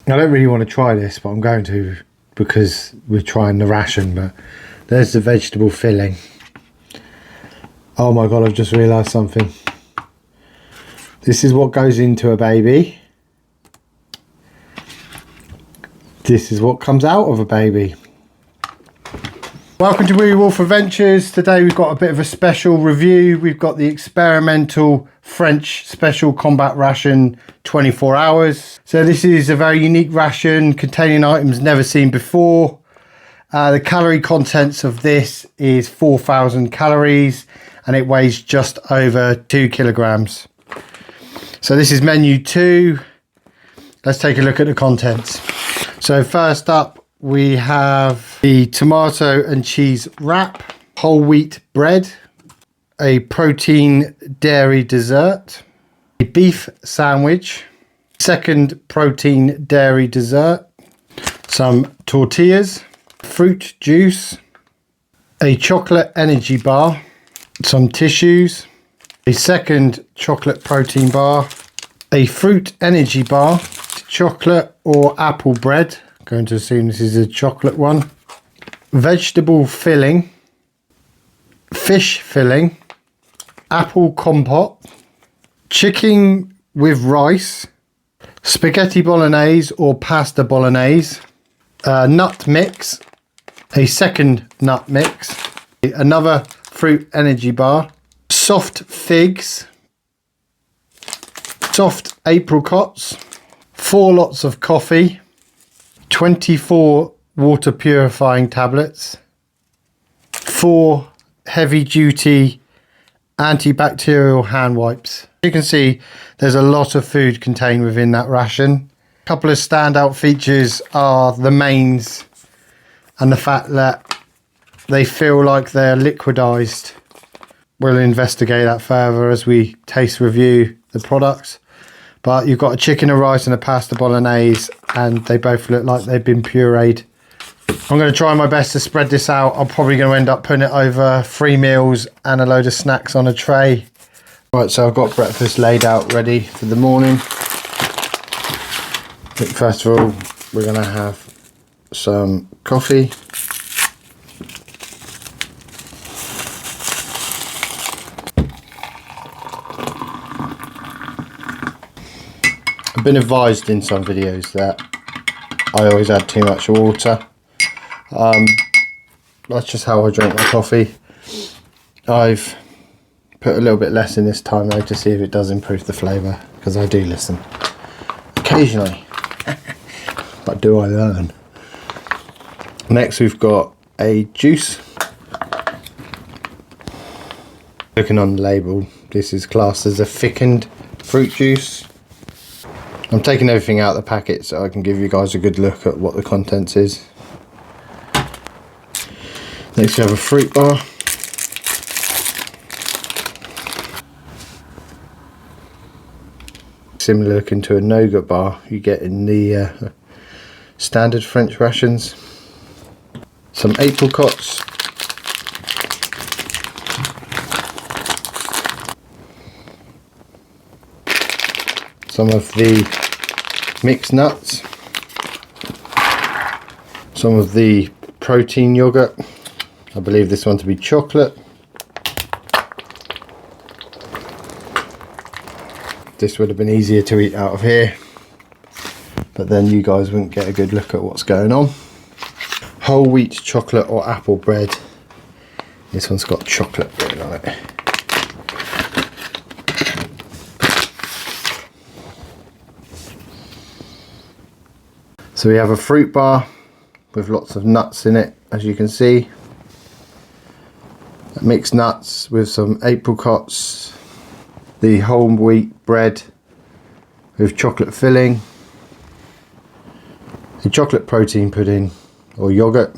I don't really want to try this, but I'm going to because we're trying the ration. But there's the vegetable filling. Oh my god, I've just realised something. This is what goes into a baby. This is what comes out of a baby. Welcome to Wee Wolf Adventures. Today we've got a bit of a special review. We've got the experimental French special combat ration 24 hours. So this is a very unique ration containing items never seen before. The calorie contents of this is 4,000 calories and it weighs just over 2 kilograms. So this is menu 2. Let's take a look at the contents. So first up, we have the tomato and cheese wrap, whole wheat bread, a protein dairy dessert, a beef sandwich, second protein dairy dessert, some tortillas, fruit juice, a chocolate energy bar, some tissues, a second chocolate protein bar, a fruit energy bar, chocolate or apple bread. Going to assume this is a chocolate one. Vegetable filling, fish filling, apple compote, chicken with rice, spaghetti bolognese or pasta bolognese, nut mix, a second nut mix, another fruit energy bar, soft figs, soft apricots, 4 lots of coffee, 24 water purifying tablets, 4 heavy duty antibacterial hand wipes. You can see there's a lot of food contained within that ration. A couple of standout features are the mains and the fact that they feel like they're liquidized. We'll investigate that further as we taste review the products. But you've got a chicken and rice and a pasta bolognese and they both look like they've been pureed. I'm going to try my best to spread this out. I'm probably going to end up putting it over 3 meals and a load of snacks on a tray. Right, so I've got breakfast laid out ready for the morning. I think first of all we're going to have some coffee. I've been advised in some videos that I always add too much water. That's just how I drink my coffee. I've put a little bit less in this time though to see if it does improve the flavour, because I do listen occasionally. But do I learn? Next we've got a juice. Looking on the label, this is classed as a thickened fruit juice. I'm taking everything out of the packet so I can give you guys a good look at what the contents is. Next we have a fruit bar. Similar looking to a nougat bar you get in the standard French rations. Some apricots. Some of the mixed nuts, some of the protein yogurt, I believe this one to be chocolate. This would have been easier to eat out of here, but then you guys wouldn't get a good look at what's going on. Whole wheat chocolate or apple bread. This one's got chocolate written on it. So we have a fruit bar with lots of nuts in it, as you can see. Mixed nuts with some apricots. The whole wheat bread with chocolate filling. A chocolate protein pudding or yogurt.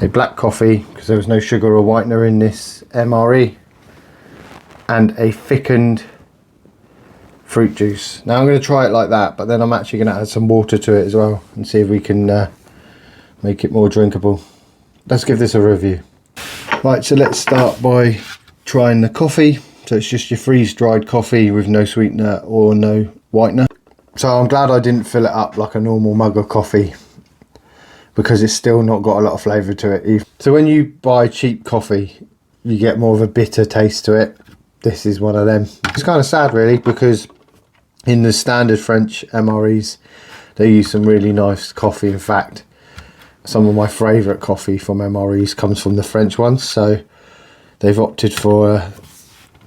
A black coffee, because there was no sugar or whitener in this MRE. And a thickened fruit juice. Now I'm going to try it like that, but then I'm actually going to add some water to it as well and see if we can make it more drinkable. Let's give this a review. Right, so let's start by trying the coffee. So it's just your freeze dried coffee with no sweetener or no whitener. So I'm glad I didn't fill it up like a normal mug of coffee, because it's still not got a lot of flavour to it either. So when you buy cheap coffee, you get more of a bitter taste to it. This is one of them. It's kind of sad really, because in the standard French MREs, they use some really nice coffee. In fact, some of my favourite coffee from MREs comes from the French ones, so they've opted for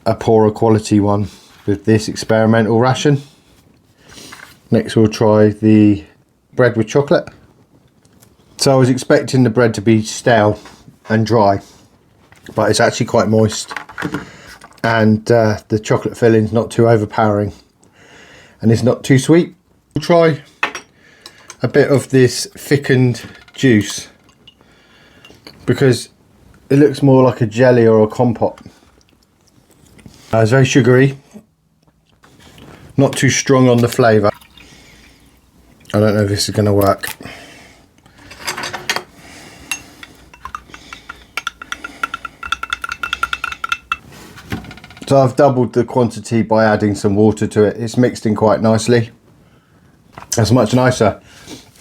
a poorer quality one with this experimental ration. Next we'll try the bread with chocolate. So I was expecting the bread to be stale and dry, but it's actually quite moist, and the chocolate filling's not too overpowering, and it's not too sweet. We'll try a bit of this thickened juice, because it looks more like a jelly or a compote. It's very sugary, not too strong on the flavour. I don't know if this is going to work. So I've doubled the quantity by adding some water to it. It's mixed in quite nicely. That's much nicer.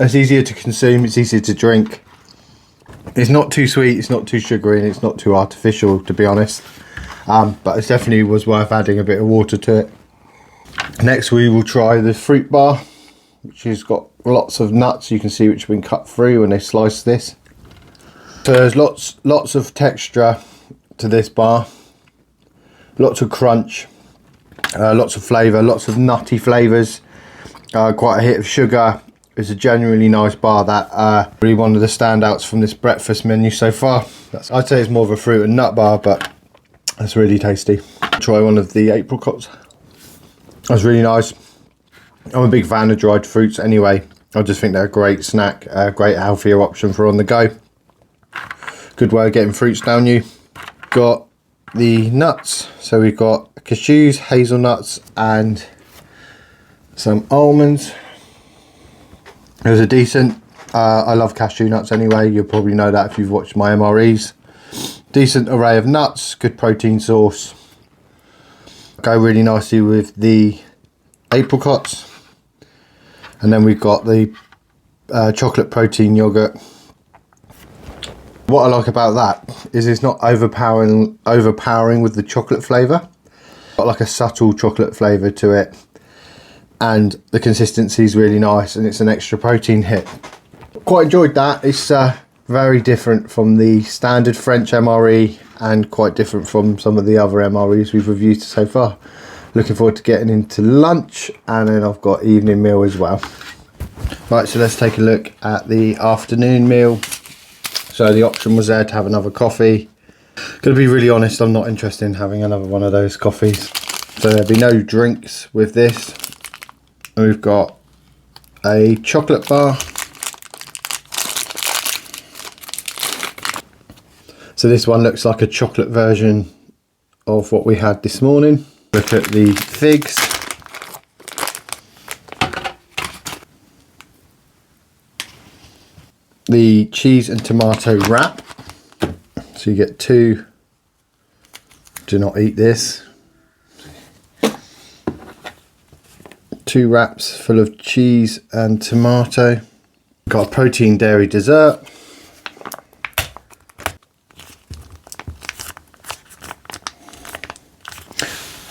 It's easier to consume, it's easier to drink. It's not too sweet, it's not too sugary, and it's not too artificial, to be honest. But it definitely was worth adding a bit of water to it. Next we will try the fruit bar, which has got lots of nuts. You can see which have been cut through when they slice this. So there's lots of texture to this bar. Lots of crunch, lots of flavour, lots of nutty flavours, quite a hit of sugar. It's a genuinely nice bar. That really one of the standouts from this breakfast menu so far. I'd say it's more of a fruit and nut bar, but that's really tasty. Try one of the apricots. That's really nice. I'm a big fan of dried fruits anyway. I just think they're a great snack, a great healthier option for on the go. Good way of getting fruits down you. Got the nuts, so we've got cashews, hazelnuts and some almonds. Those are decent. I love cashew nuts anyway, you'll probably know that if you've watched my MREs. Decent array of nuts, good protein source. Go really nicely with the apricots. And then we've got the chocolate protein yogurt. What I like about that is it's not overpowering with the chocolate flavour. Got like a subtle chocolate flavour to it, and the consistency is really nice, and it's an extra protein hit. Quite enjoyed that. It's very different from the standard French MRE, and quite different from some of the other MREs we've reviewed so far. Looking forward to getting into lunch, and then I've got evening meal as well. Right, so let's take a look at the afternoon meal. So the option was there to have another coffee. Gonna be really honest, I'm not interested in having another one of those coffees. So there'll be no drinks with this. And we've got a chocolate bar. So this one looks like a chocolate version of what we had this morning. Look at the figs. The cheese and tomato wrap. So you get two. Do not eat this. 2 wraps full of cheese and tomato. Got a protein dairy dessert.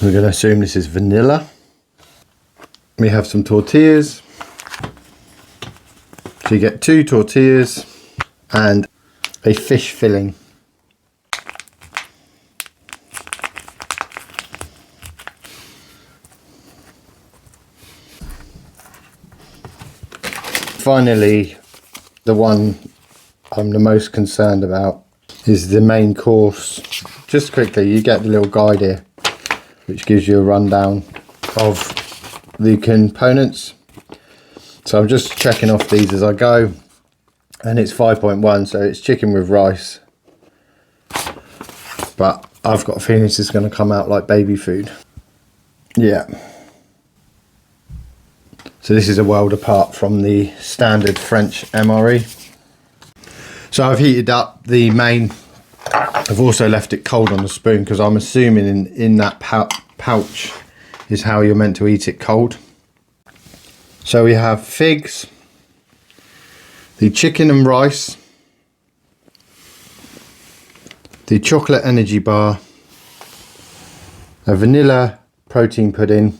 We're going to assume this is vanilla. We have some tortillas. So you get 2 tortillas and a fish filling. Finally, the one I'm the most concerned about is the main course. Just quickly, you get the little guide here, which gives you a rundown of the components. So I'm just checking off these as I go, and it's 5.1, so it's chicken with rice, but I've got a feeling this is going to come out like baby food. Yeah. So this is a world apart from the standard French MRE. So I've heated up the main. I've also left it cold on the spoon, because I'm assuming in that pouch is how you're meant to eat it cold. So we have figs, the chicken and rice, the chocolate energy bar, a vanilla protein pudding,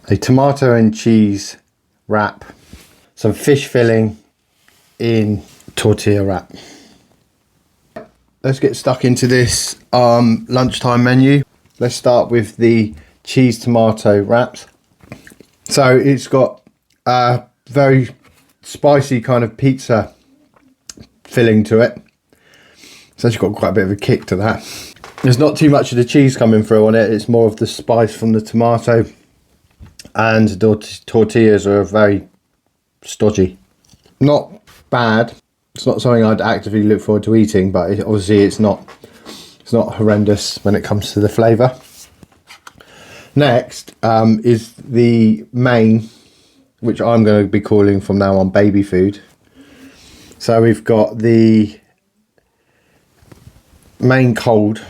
a tomato and cheese wrap, some fish filling in tortilla wrap. Let's get stuck into this lunchtime menu. Let's start with the cheese tomato wraps. So it's got a very spicy kind of pizza filling to it. It's actually got quite a bit of a kick to that. There's not too much of the cheese coming through on it. It's more of the spice from the tomato, and the tortillas are very stodgy. Not bad. It's not something I'd actively look forward to eating, but obviously it's not horrendous when it comes to the flavour. Next is the main, which I'm going to be calling from now on baby food. So we've got the main cold.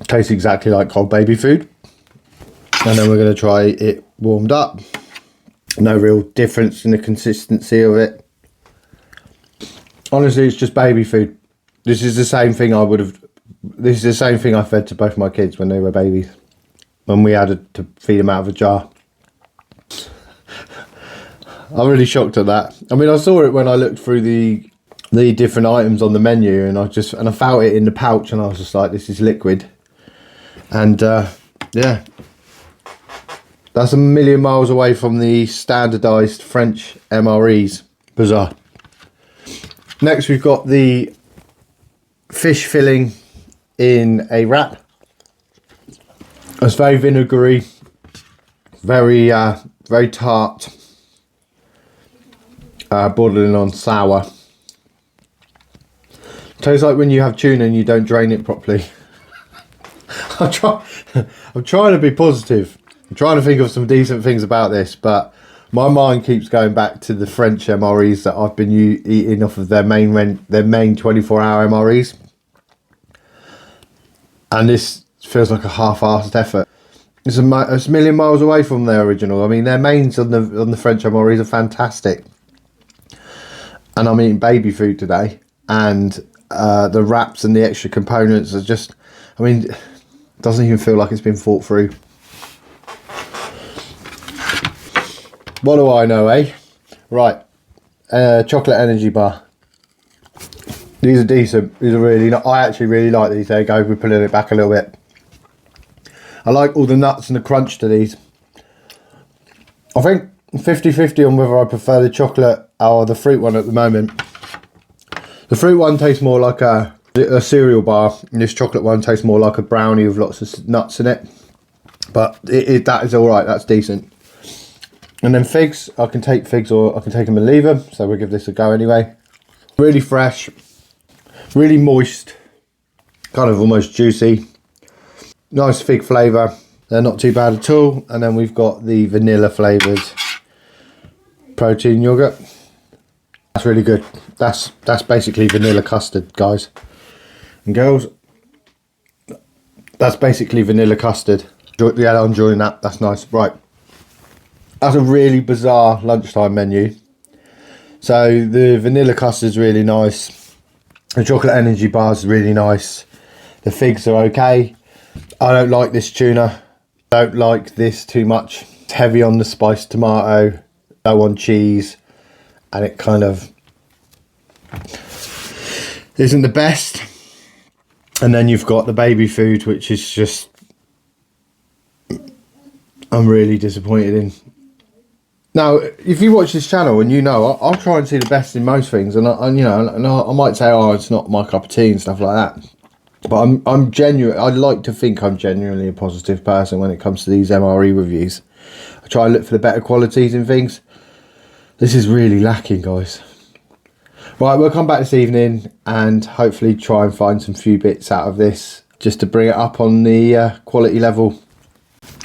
Tastes exactly like cold baby food. And then we're going to try it warmed up. No real difference in the consistency of it. Honestly, it's just baby food. This is the same thing this is the same thing I fed to both my kids when they were babies, when we had to feed them out of a jar. I'm really shocked at that. I mean, I saw it when I looked through the different items on the menu, and I felt it in the pouch, and I was just like, this is liquid. And yeah, that's a million miles away from the standardised French MREs. Bizarre. Next, we've got the fish filling in a wrap. It's very vinegary, very tart, bordering on sour. Tastes like when you have tuna and you don't drain it properly. I'm trying to be positive. I'm trying to think of some decent things about this, but my mind keeps going back to the French MREs that I've been eating off of their main 24-hour MREs. And this feels like a half-assed effort. It's a million miles away from their original. I mean, their mains on the French MREs are fantastic. And I'm eating baby food today, and the wraps and the extra components are just, I mean, it doesn't even feel like it's been thought through. What do I know, eh? Right, chocolate energy bar. These are decent. These are really, I actually really like these. There you go, we're pulling it back a little bit. I like all the nuts and the crunch to these. I think 50-50 on whether I prefer the chocolate or the fruit one at the moment. The fruit one tastes more like a cereal bar, and this chocolate one tastes more like a brownie with lots of nuts in it. But that is alright, that's decent. And then figs, I can take figs or I can take them and leave them, so we'll give this a go anyway. Really fresh, really moist, kind of almost juicy. Nice fig flavour, they're not too bad at all. And then we've got the vanilla flavoured protein yogurt. That's really good. That's basically vanilla custard, guys and girls. That's basically vanilla custard. Yeah, I'm enjoying that. That's nice. Right, that's a really bizarre lunchtime menu. So the vanilla custard's really nice. The chocolate energy bar's really nice. The figs are okay. I don't like this tuna. Don't like this too much. It's heavy on the spiced tomato, low on cheese, and it kind of isn't the best. And then you've got the baby food, which is just, I'm really disappointed in. Now, if you watch this channel and you know, I'll try and see the best in most things, and I might say, oh, it's not my cup of tea and stuff like that. But I'm genuine. I like to think I'm genuinely a positive person when it comes to these MRE reviews. I try and look for the better qualities in things. This is really lacking, guys. Right, we'll come back this evening and hopefully try and find some few bits out of this just to bring it up on the quality level.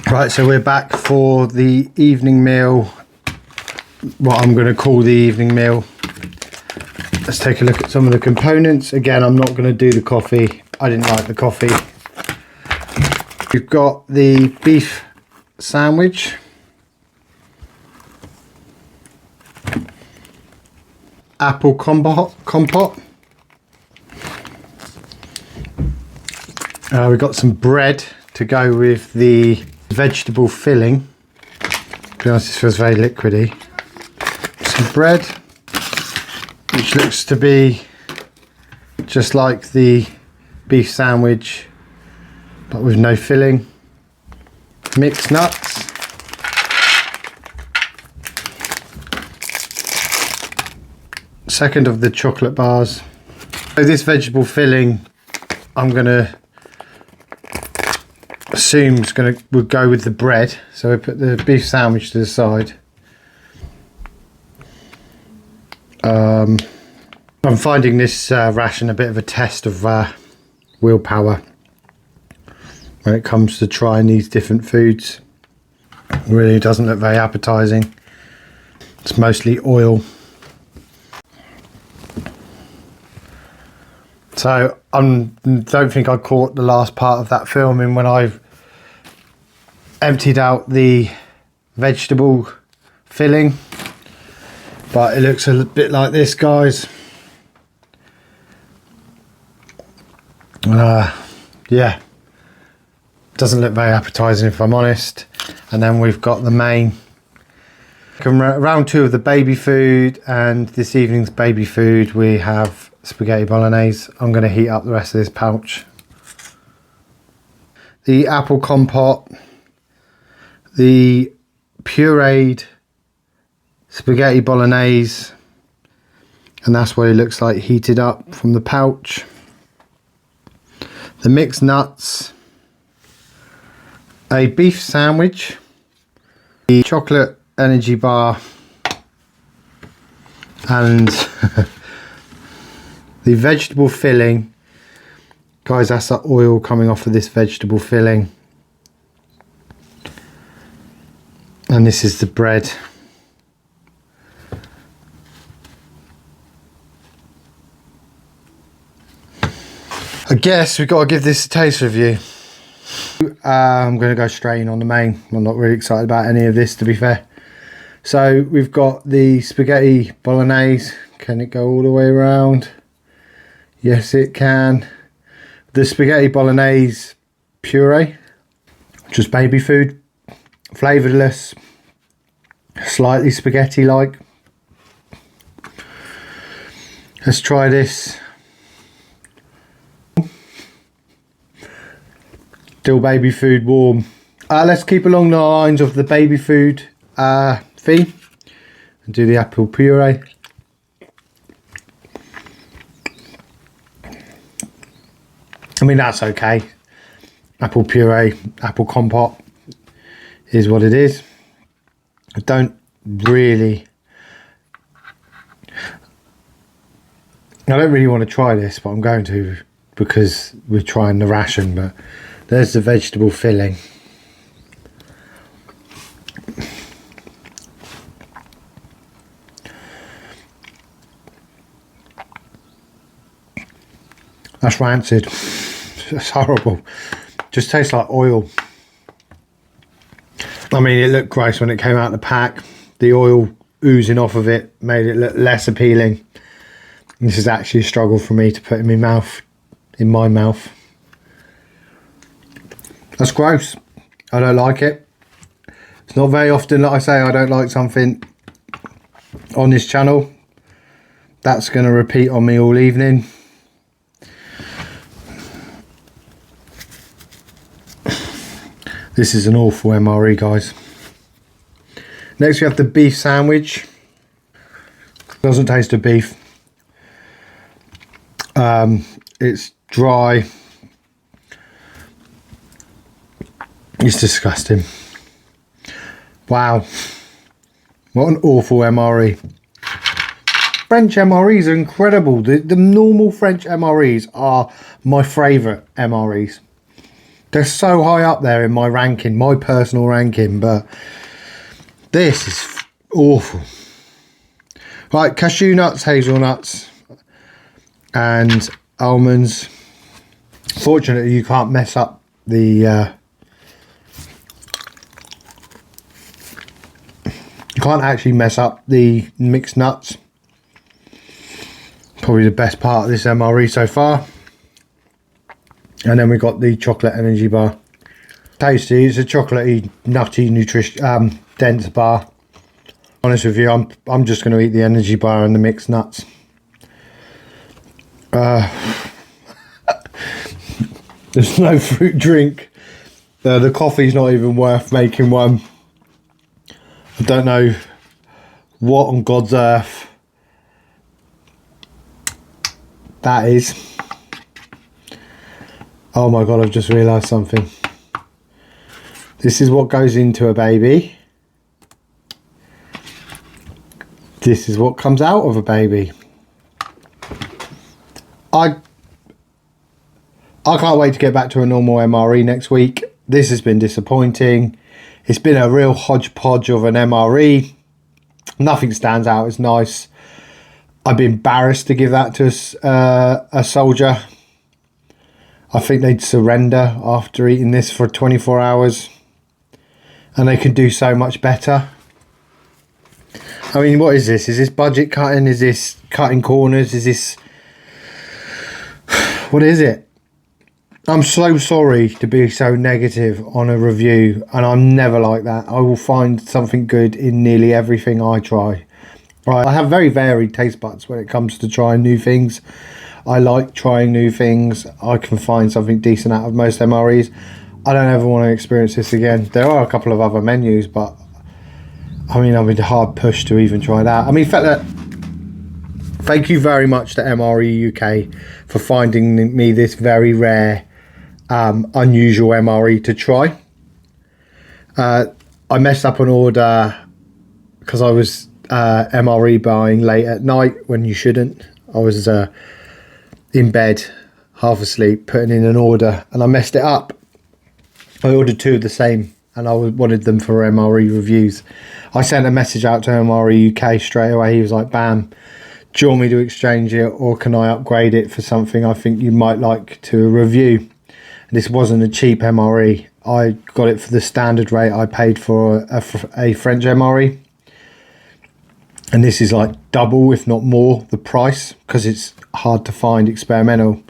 Right, so we're back for the evening meal. What I'm going to call the evening meal. Let's take a look at some of the components. Again, I'm not going to do the coffee. I didn't like the coffee. We've got the beef sandwich, apple compote. We've got some bread to go with the vegetable filling. To be honest, this feels very liquidy. Some bread, which looks to be just like the beef sandwich, but with no filling. Mixed nuts. Second of the chocolate bars. So this vegetable filling, I'm gonna assume would go with the bread. So we put the beef sandwich to the side. I'm finding this ration a bit of a test of willpower when it comes to trying these different foods. It really doesn't look very appetizing. It's mostly oil. So I don't think I caught the last part of that filming when I emptied out the vegetable filling, but it looks a bit like this, guys. Yeah, doesn't look very appetizing if I'm honest. And then we've got the main round 2 of the baby food, and this evening's baby food we have spaghetti bolognese. I'm going to heat up the rest of this pouch. The apple compote, the pureed spaghetti bolognese, and that's what it looks like heated up from the pouch. The mixed nuts, a beef sandwich, the chocolate energy bar, and the vegetable filling. Guys, that's the oil coming off of this vegetable filling. And this is the bread. I guess we've got to give this a taste review. I'm going to go straight in on the main. I'm not really excited about any of this, to be fair. So we've got the spaghetti bolognese. Can it go all the way around? Yes, it can. The spaghetti bolognese puree, just baby food, flavourless, slightly spaghetti-like. Let's try this. Still baby food warm. Let's keep along the lines of the baby food theme and do the apple puree. I mean, that's okay. Apple puree, apple compote is what it is. I don't really want to try this, but I'm going to because we're trying the ration. But there's the vegetable filling. That's rancid. That's horrible. Just tastes like oil. I mean, it looked gross when it came out of the pack. The oil oozing off of it made it look less appealing. This is actually a struggle for me to put in my mouth. That's gross. I don't like it. It's not very often that I say I don't like something on this channel. That's going to repeat on me all evening. This is an awful MRE, guys. Next we have the beef sandwich. Doesn't taste of beef. It's dry. It's disgusting. Wow. What an awful MRE. French MREs are incredible. The normal French MREs are my favourite MREs. They're so high up there in my ranking, my personal ranking, but this is awful. Right, cashew nuts, hazelnuts, and almonds. Fortunately, you can't mess up the You can't actually mess up the mixed nuts. Probably the best part of this MRE so far. And then we got the chocolate energy bar. Tasty. It's a chocolatey, nutty, dense bar. Honest with you, I'm just going to eat the energy bar and the mixed nuts. There's no fruit drink. The coffee's not even worth making one. I don't know what on God's earth that is. Oh my God, I've just realised something. This is what goes into a baby. This is what comes out of a baby. I can't wait to get back to a normal MRE next week. This has been disappointing. It's been a real hodgepodge of an MRE. Nothing stands out as nice. I'd be embarrassed to give that to a soldier. I think they'd surrender after eating this for 24 hours. And they can do so much better. I mean, what is this? Is this budget cutting? Is this cutting corners? Is this... What is it? I'm so sorry to be so negative on a review, and I'm never like that. I will find something good in nearly everything I try. Right, I have very varied taste buds when it comes to trying new things. I like trying new things. I can find something decent out of most MREs. I don't ever want to experience this again. There are a couple of other menus, but I mean, I've been hard pushed to even try that. I mean, thank you very much to MRE UK for finding me this very rare, unusual MRE to try. I messed up an order because I was MRE buying late at night when you shouldn't. I was in bed, half asleep, putting in an order, and I messed it up. I ordered two of the same, and I wanted them for MRE reviews. I sent a message out to MRE UK straight away. He was like, bam, do you want me to exchange it, or can I upgrade it for something I think you might like to review? And this wasn't a cheap MRE. I got it for the standard rate I paid for a French MRE. And this is like double, if not more, the price, because it's hard to find experimental.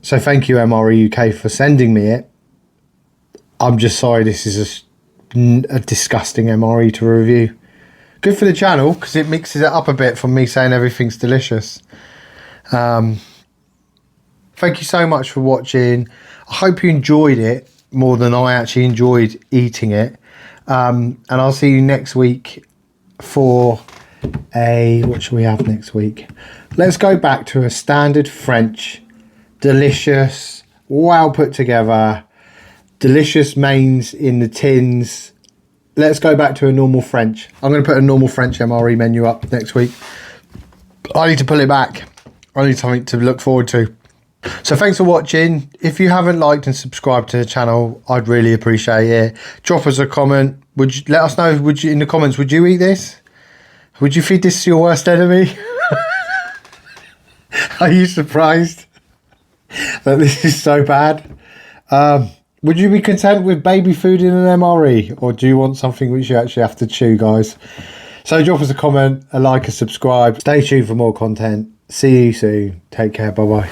So thank you, MRE UK, for sending me it. I'm just sorry this is a disgusting MRE to review. Good for the channel, because it mixes it up a bit from me saying everything's delicious. Thank you so much for watching. I hope you enjoyed it more than I actually enjoyed eating it. And I'll see you next week for what shall we have next week? Let's go back to a standard French, delicious, well put together, delicious mains in the tins. Let's go back to a normal French. I'm going to put a normal French MRE menu up next week. I need to pull it back. I need something to look forward to. So thanks for watching. If you haven't liked and subscribed to the channel, I'd really appreciate it. Drop us a comment. Would you let us know, in the comments, would you eat this? Would you feed this to your worst enemy? Are you surprised that this is so bad? Would you be content with baby food in an MRE, or do you want something which you actually have to chew, guys? So drop us a comment, a like, a subscribe. Stay tuned for more content. See you soon. Take care. Bye bye.